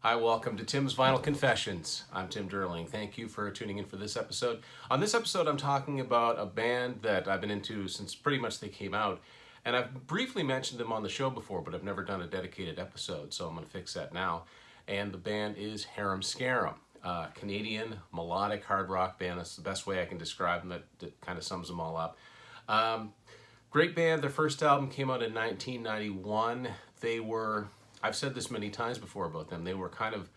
Hi, welcome to Tim's Vinyl Confessions. I'm Tim Durling. Thank you for tuning in for this episode. On this episode, I'm talking about a band that I've been into since pretty much they came out. And I've briefly mentioned them on the show before, but I've never done a dedicated episode, so I'm going to fix that now. And the band is Harem Scarem, a Canadian melodic hard rock band. That's the best way I can describe them. That kind of sums them all up. Great band. Their first album came out in 1991. I've said this many times before about them, they were kind of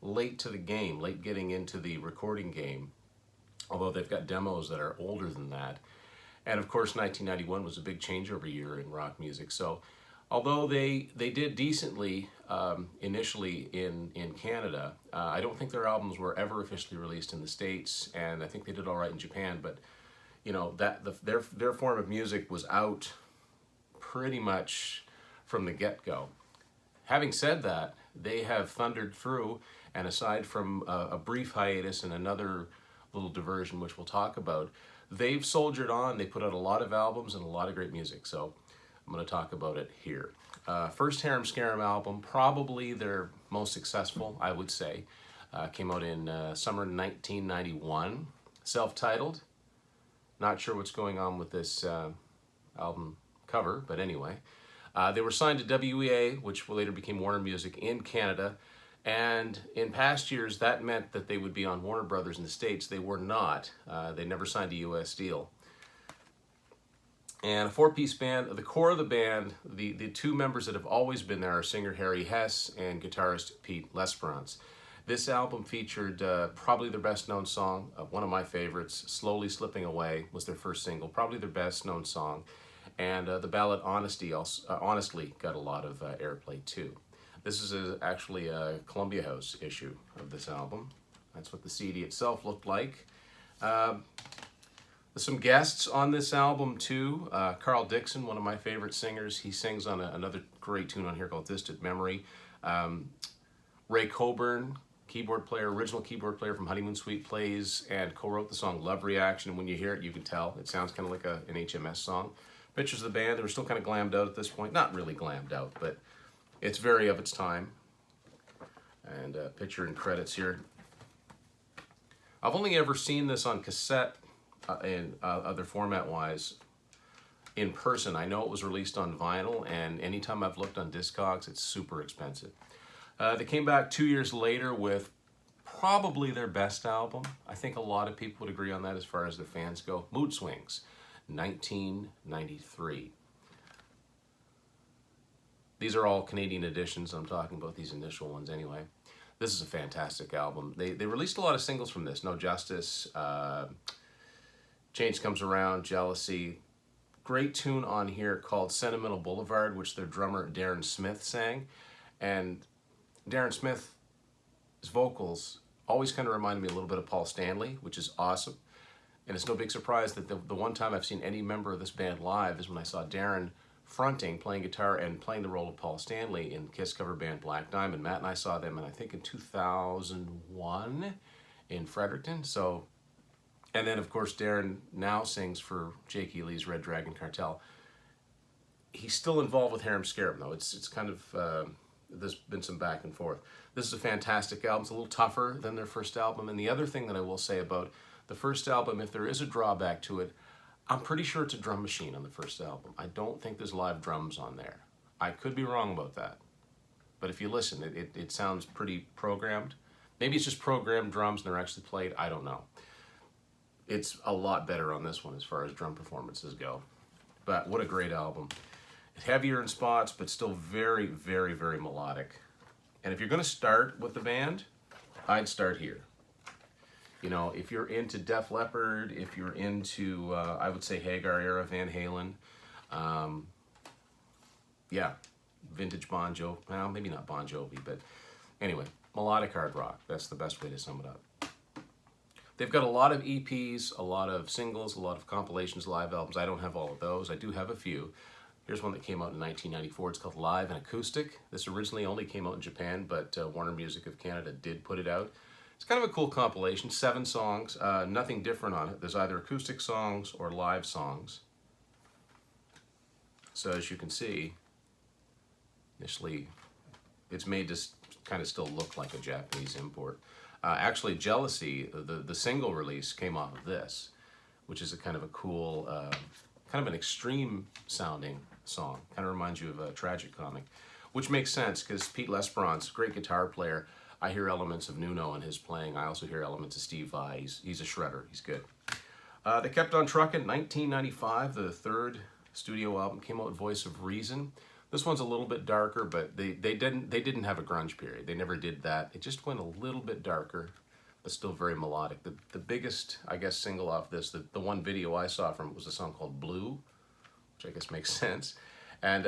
late to the game, late getting into the recording game, although they've got demos that are older than that. And of course, 1991 was a big changeover year in rock music. So although they did decently initially in Canada, I don't think their albums were ever officially released in the States, and I think they did all right in Japan, but you know, their form of music was out pretty much from the get-go. Having said that, they have thundered through, and aside from a brief hiatus and another little diversion, which we'll talk about, they've soldiered on. They put out a lot of albums and a lot of great music, so I'm going to talk about it here. First Harem Scarem album, probably their most successful, I would say, came out in summer 1991, self-titled. Not sure what's going on with this album cover, but anyway. They were signed to WEA, which later became Warner Music in Canada, and in past years that meant that they would be on Warner Brothers in the States. They were not. They never signed a US deal. And a four-piece band. The core of the band, the two members that have always been there are singer Harry Hess and guitarist Pete L'Esperance. This album featured probably their best-known song, one of my favorites, Slowly Slipping Away was their first single, probably their best-known song. And the ballad Honestly got a lot of airplay too. This is actually a Columbia House issue of this album. That's what the CD itself looked like. There's some guests on this album too. Carl Dixon, one of my favorite singers, he sings on another great tune on here called Distant Memory. Ray Coburn, original keyboard player from Honeymoon Suite, plays and co-wrote the song Love Reaction. And when you hear it, you can tell. It sounds kind of like an HMS song. Pictures of the band, they were still kind of glammed out at this point. Not really glammed out, but it's very of its time. And picture and credits here. I've only ever seen this on cassette and other format-wise in person. I know it was released on vinyl, and anytime I've looked on Discogs, it's super expensive. They came back 2 years later with probably their best album. I think a lot of people would agree on that as far as their fans go. Mood Swings. 1993. These are all Canadian editions. I'm talking about these initial ones anyway. This is a fantastic album. They released a lot of singles from this. No Justice, Change Comes Around, Jealousy. Great tune on here called Sentimental Boulevard, which their drummer Darren Smith sang. And Darren Smith's vocals always kind of reminded me a little bit of Paul Stanley, which is awesome. And it's no big surprise that the one time I've seen any member of this band live is when I saw Darren fronting, playing guitar, and playing the role of Paul Stanley in Kiss cover band Black Diamond. Matt and I saw them, I think in 2001 in Fredericton. So, and then of course Darren now sings for Jake Ely's Red Dragon Cartel. He's still involved with Harem Scarem though. It's kind of, there's been some back and forth. This is a fantastic album. It's a little tougher than their first album. And the other thing that I will say about the first album, if there is a drawback to it, I'm pretty sure it's a drum machine on the first album. I don't think there's live drums on there. I could be wrong about that. But if you listen, it sounds pretty programmed. Maybe it's just programmed drums and they're actually played. I don't know. It's a lot better on this one as far as drum performances go. But what a great album. It's heavier in spots, but still very, very, very melodic. And if you're going to start with the band, I'd start here. You know, if you're into Def Leppard, if you're into, I would say Hagar era Van Halen, yeah, vintage Bon Jovi, well, maybe not Bon Jovi, but anyway, melodic hard rock. That's the best way to sum it up. They've got a lot of EPs, a lot of singles, a lot of compilations, live albums. I don't have all of those. I do have a few. Here's one that came out in 1994. It's called Live and Acoustic. This originally only came out in Japan, but Warner Music of Canada did put it out. It's kind of a cool compilation, 7 songs, nothing different on it. There's either acoustic songs or live songs. So as you can see, initially it's made to kind of still look like a Japanese import. Actually, Jealousy, the single release, came off of this, which is a kind of a cool, kind of an extreme sounding song. Kind of reminds you of a tragic comic, which makes sense because Pete Lesperance, great guitar player. I hear elements of Nuno in his playing. I also hear elements of Steve Vai. He's a shredder. He's good. They kept on trucking. 1995, the third studio album came out with Voice of Reason. This one's a little bit darker, but they didn't have a grunge period. They never did that. It just went a little bit darker, but still very melodic. The biggest, I guess, single off this, the one video I saw from it was a song called Blue, which I guess makes sense. And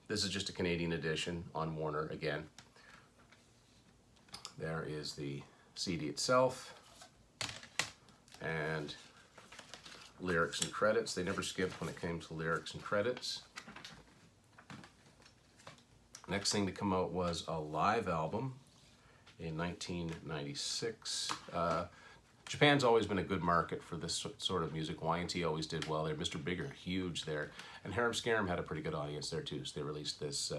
this is just a Canadian edition on Warner again. There is the CD itself and lyrics and credits. They never skipped when it came to lyrics and credits. Next thing to come out was a live album in 1996. Japan's always been a good market for this sort of music. Y&T always did well there. Mr. Bigger, huge there. And Harem Scarem had a pretty good audience there too, so they released this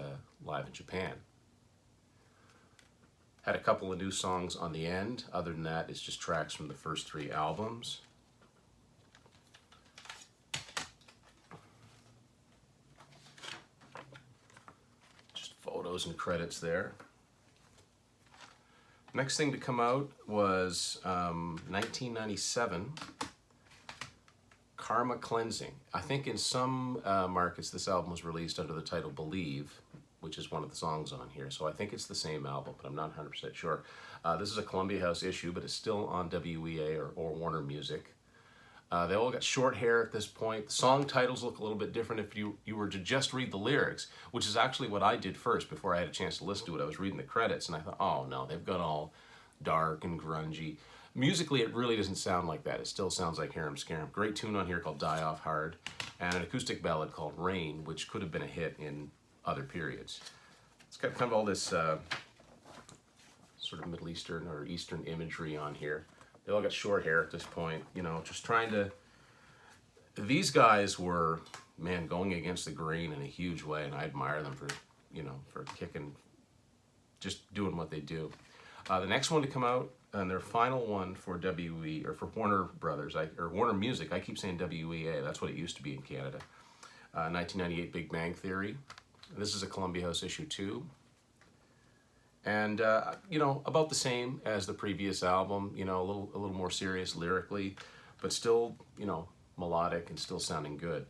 live in Japan. Had a couple of new songs on the end. Other than that, it's just tracks from the first three albums. Just photos and credits there. Next thing to come out was 1997, Karma Cleansing. I think in some markets this album was released under the title Believe, which is one of the songs on here. So I think it's the same album, but I'm not 100% sure. This is a Columbia House issue, but it's still on WEA or Warner Music. They all got short hair at this point. The song titles look a little bit different if you were to just read the lyrics, which is actually what I did first before I had a chance to listen to it. I was reading the credits and I thought, oh no, they've got all dark and grungy. Musically, it really doesn't sound like that. It still sounds like Harem Scarem. Great tune on here called Die Off Hard, and an acoustic ballad called Rain, which could have been a hit in other periods. It's got kind of all this sort of Middle Eastern or Eastern imagery on here. They all got short hair at this point, you know, just trying to... These guys were, man, going against the grain in a huge way, and I admire them for, you know, for kicking, just doing what they do. The next one to come out, and their final one for WE, or for Warner Brothers, or Warner Music, I keep saying WEA, that's what it used to be in Canada. 1998 Big Bang Theory. This is a Columbia House issue 2. And, you know, about the same as the previous album, you know, a little more serious lyrically, but still, you know, melodic and still sounding good.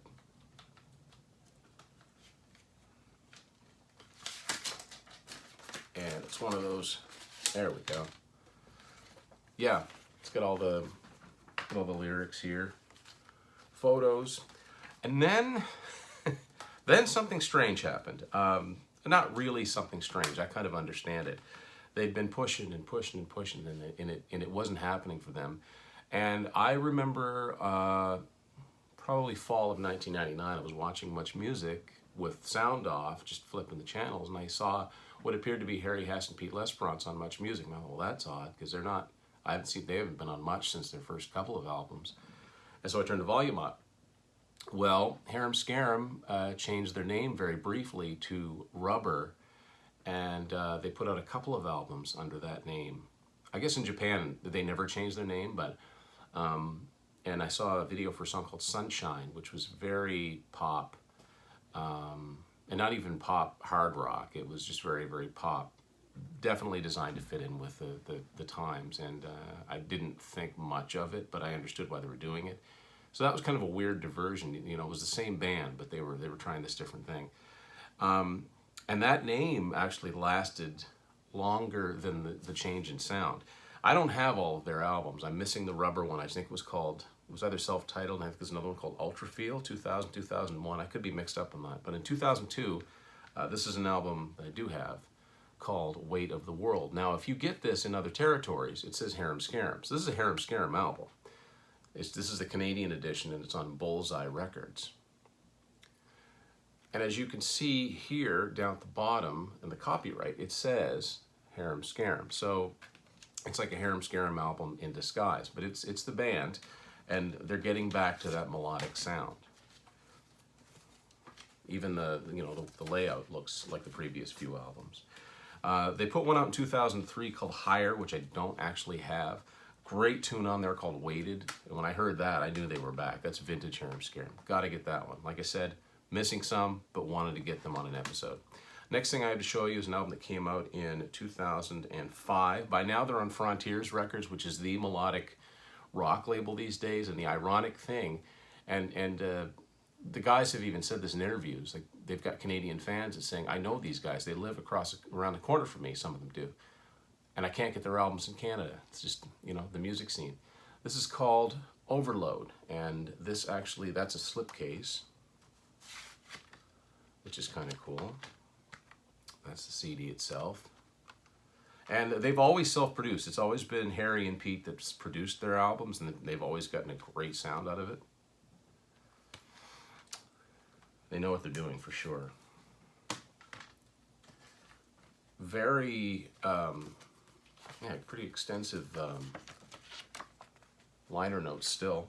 And it's one of those, there we go. Yeah, it's got all the lyrics here, photos, and then then something strange happened. Not really something strange. I kind of understand it. They'd been pushing and pushing and pushing, and it wasn't happening for them. And I remember probably fall of 1999. I was watching Much Music with sound off, just flipping the channels, and I saw what appeared to be Harry Hess and Pete Lesperance on Much Music. And I thought, well, that's odd because they're not. They haven't been on Much since their first couple of albums. And so I turned the volume up. Well, Harem Scarem changed their name very briefly to Rubber, and they put out a couple of albums under that name. I guess in Japan they never changed their name, but and I saw a video for a song called Sunshine, which was very pop, and not even pop hard rock. It was just very, very pop. Definitely designed to fit in with the times, and I didn't think much of it, but I understood why they were doing it. So that was kind of a weird diversion. You know, it was the same band, but they were trying this different thing. And that name actually lasted longer than the change in sound. I don't have all of their albums. I'm missing the Rubber one. I think it was either self-titled, and I think there's another one called Ultrafeel, 2000, 2001. I could be mixed up on that. But in 2002, this is an album that I do have called Weight of the World. Now, if you get this in other territories, it says Harem Scarem. So this is a Harem Scarem album. This is the Canadian edition, and it's on Bullseye Records. And as you can see here down at the bottom in the copyright, it says Harem Scarem. So it's like a Harem Scarem album in disguise, but it's the band, and they're getting back to that melodic sound. Even the layout looks like the previous few albums. They put one out in 2003 called Higher, which I don't actually have. Great tune on there called Weighted. And when I heard that, I knew they were back. That's vintage Harem Scarem. Got to get that one. Like I said, missing some, but wanted to get them on an episode. Next thing I have to show you is an album that came out in 2005. By now they're on Frontiers Records, which is the melodic rock label these days. And the ironic thing, and the guys have even said this in interviews, like they've got Canadian fans that's saying, I know these guys, they live around the corner from me, some of them do. And I can't get their albums in Canada. It's just, you know, the music scene. This is called Overload. And this actually, that's a slipcase, which is kind of cool. That's the CD itself. And they've always self-produced. It's always been Harry and Pete that's produced their albums, and they've always gotten a great sound out of it. They know what they're doing for sure. Very, pretty extensive liner notes still.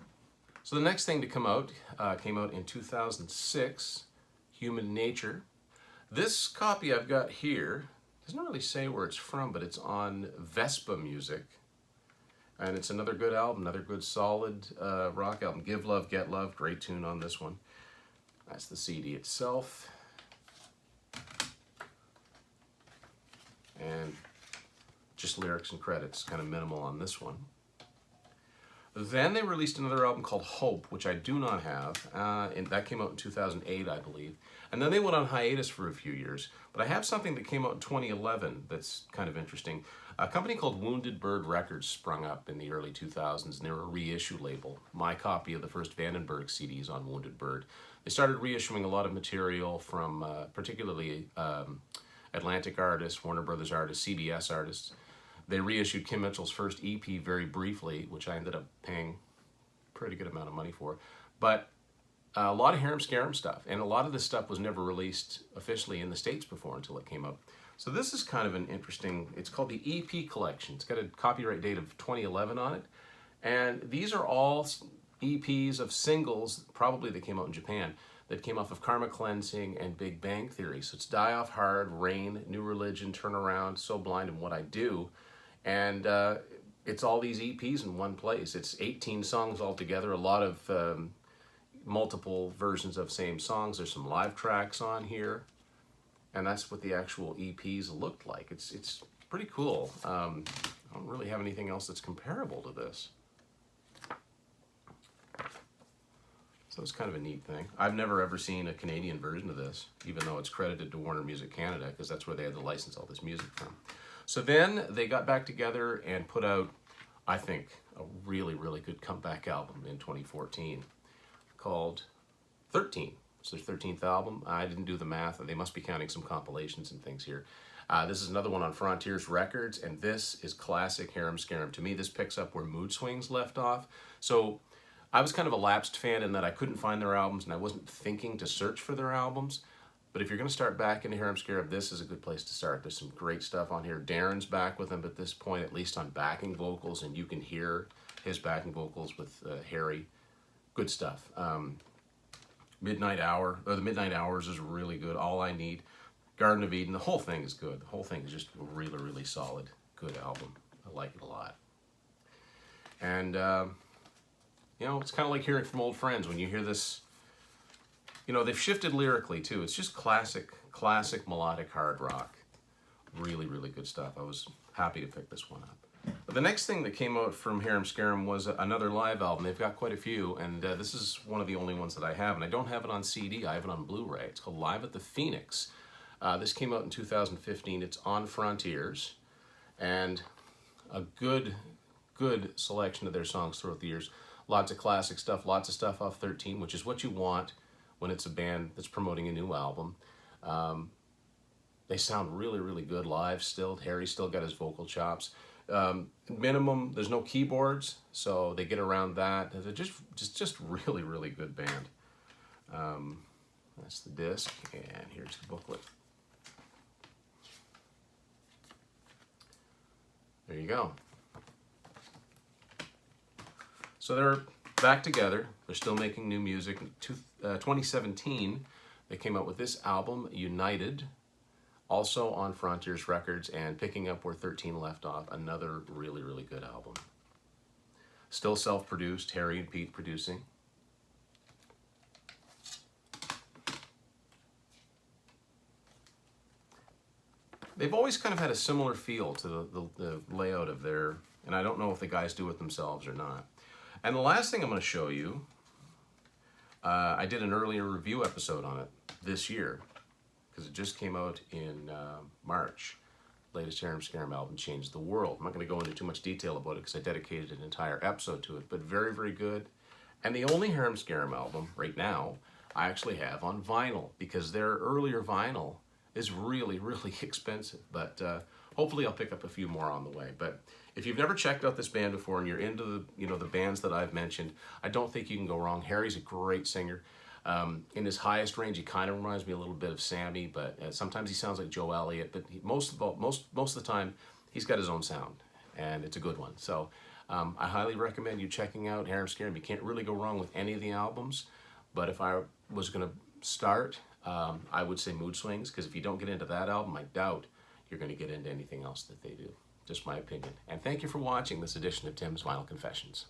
So the next thing to come out came out in 2006, Human Nature. This copy I've got here doesn't really say where it's from, but it's on Vespa Music. And it's another good album, another good solid rock album. Give Love, Get Love, great tune on this one. That's the CD itself. And just lyrics and credits, kind of minimal on this one. Then they released another album called Hope, which I do not have, and that came out in 2008, I believe. And then they went on hiatus for a few years. But I have something that came out in 2011 that's kind of interesting. A company called Wounded Bird Records sprung up in the early 2000s, and they were a reissue label. My copy of the first Vandenberg CD is on Wounded Bird. They started reissuing a lot of material from particularly Atlantic artists, Warner Brothers artists, CBS artists. They reissued Kim Mitchell's first EP very briefly, which I ended up paying a pretty good amount of money for. But a lot of Harem Scarem stuff, and a lot of this stuff was never released officially in the States before until it came up. So this is kind of an interesting, it's called the EP collection. It's got a copyright date of 2011 on it. And these are all EPs of singles, probably that came out in Japan, that came off of Karma Cleansing and Big Bang Theory. So it's Die Off Hard, Rain, New Religion, Turn Around, So Blind, and What I Do. And it's all these EPs in one place. It's 18 songs altogether, a lot of multiple versions of same songs. There's some live tracks on here. And that's what the actual EPs looked like. It's pretty cool. I don't really have anything else that's comparable to this. So it's kind of a neat thing. I've never ever seen a Canadian version of this, even though it's credited to Warner Music Canada, because that's where they had to license all this music from. So then they got back together and put out, I think, a really, really good comeback album in 2014 called 13. It's their 13th album. I didn't do the math. They must be counting some compilations and things here. This is another one on Frontiers Records, and this is classic Harem Scarem. To me, this picks up where Mood Swings left off. So I was kind of a lapsed fan in that I couldn't find their albums, and I wasn't thinking to search for their albums. But if you're going to start back into Harem Scarem, this is a good place to start. There's some great stuff on here. Darren's back with them at this point, at least on backing vocals, and you can hear his backing vocals with Harry. Good stuff. Midnight Hour, or the Midnight Hours is really good. All I Need, Garden of Eden, the whole thing is good. The whole thing is just a really, really solid, good album. I like it a lot. And, you know, it's kind of like hearing from old friends when you hear this. You know, they've shifted lyrically, too. It's just classic melodic hard rock. Really, really good stuff. I was happy to pick this one up. But the next thing that came out from Harem Scarem was another live album. They've got quite a few, and this is one of the only ones that I have, and I don't have it on CD. I have it on Blu-ray. It's called Live at the Phoenix. This came out in 2015. It's on Frontiers, and a good selection of their songs throughout the years. Lots of classic stuff, lots of stuff off 13, which is what you want when it's a band that's promoting a new album. They sound really, really good live still. Harry's still got his vocal chops. Minimum, there's no keyboards, so they get around that. They're just really, really good band. That's the disc, and here's the booklet. There you go. So they're back together. They're still making new music. In 2017, they came out with this album, United. also on Frontiers Records, and picking up where 13 left off, another really, really good album. Still self-produced, Harry and Pete producing. They've always kind of had a similar feel to the layout of their, and I don't know if the guys do it themselves or not. And the last thing I'm going to show you, I did an earlier review episode on it this year, because it just came out in March. Latest Harem Scarem album, Changed the World. I'm not going to go into too much detail about it because I dedicated an entire episode to it, but very, very good. And the only Harem Scarem album right now I actually have on vinyl, because their earlier vinyl is really, really expensive. But hopefully I'll pick up a few more on the way. But if you've never checked out this band before and you're into the bands that I've mentioned, I don't think you can go wrong. Harry's a great singer. In his highest range, he kind of reminds me a little bit of Sammy, but sometimes he sounds like Joe Elliott. But most of the time, he's got his own sound, and it's a good one. So I highly recommend you checking out Harem Scarem. You can't really go wrong with any of the albums. But if I was going to start, I would say Mood Swings, because if you don't get into that album, I doubt you're going to get into anything else that they do. Just my opinion. And thank you for watching this edition of Tim's Vinyl Confessions.